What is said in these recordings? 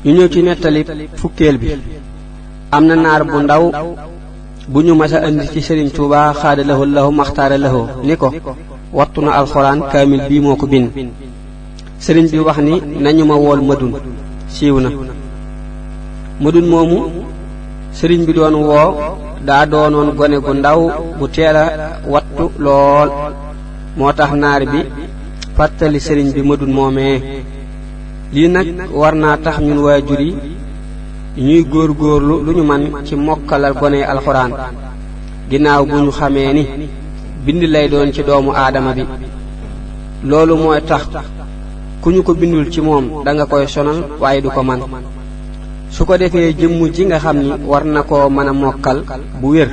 ñu ñëw ci nettali fukkeel bi. am na naar bu ndaw bu ñu masa andi ci Sëriñ Tuubaa xaada lahu maxtaara lahu ni ko wattu na alxuraan kaamil bii moo ko bind. sëriñ bi wax ni nañu ma wool Madun siiw na. Madun moomu sëriñ bi doon woo daa doonoon gone gu ndaw bu teel a wattu lool moo tax naar bi fàttali sëriñ bi Madun moomee. lii nag war naa tax ñun waajur yi ñuy góorgóorlu lu ñu man ci mokkalal gone alxuraan ginnaaw bu ñu xamee ni bind lay doon ci doomu aadama bi. loolu mooy tax ku ñu ko bindul ci moom danga koy sonal waaye du ko man. su ko defee jëmm ji nga xam ni war na koo mën a mokkal bu wér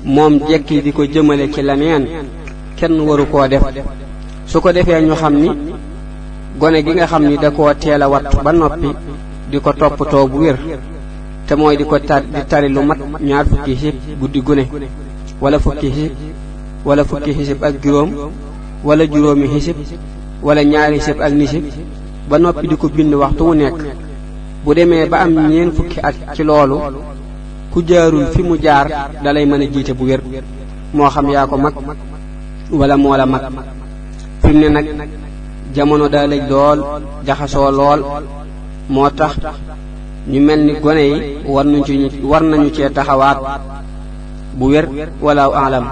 moom jekki di ko jëmale ci leneen kenn waru koo def. su ko defee ñu xam ni gone gi nga xam ni da koo teel a wattu ba noppi di ko toppatoo bu wér te mooy di ko di tari lu mat ñaar fukki xisib guddi gune wala fukki xisib ak juróom wala juróomi xisib wala ñaari xisib ak nisib ba noppi di ko bind waxtu wu nekk. bu demee ba am ñeen fukki at ci loolu ku jaarul fi mu jaar dalay mën a jiite bu wér moo xam yaa ko mag wala moo la mag. fi mu ne nag jamono daa lëj lool jaxasoo lool moo tax ñu mel ni gone yi war nañu cee taxawaat bu wér walaaw alam.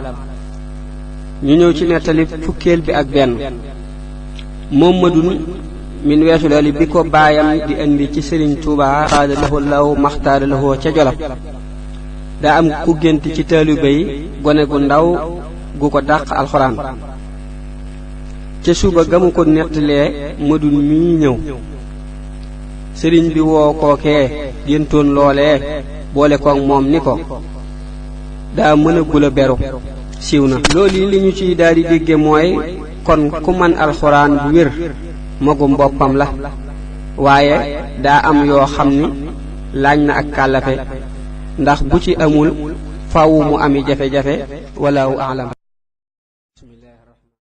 ñu ñëw ci nettali fukkeel bi ak benn. moom Madun min weesu loolu bi ko baayam di indi ci Sëriñ Tuubaa xaada lahu maxtaara lahu ca Jolof daa am ku gént ci taalibe yi gone gu ndaw gu ko dàq alxuraan. ca suba gamu ko nettalee Madun mii ñëw sëriñ bi woo kookee géntoon loolee boole koog moom ni ko daa mën a gula beru siiw na. loolu yi li ñu ciy daal di dégge mooy kon ku man alxuraan bu wér magum boppam la waaye daa am yoo xam ni laaj na ak kàllafe ndax bu ci amul faaw mu ami jafe-jafe walaahu aalam.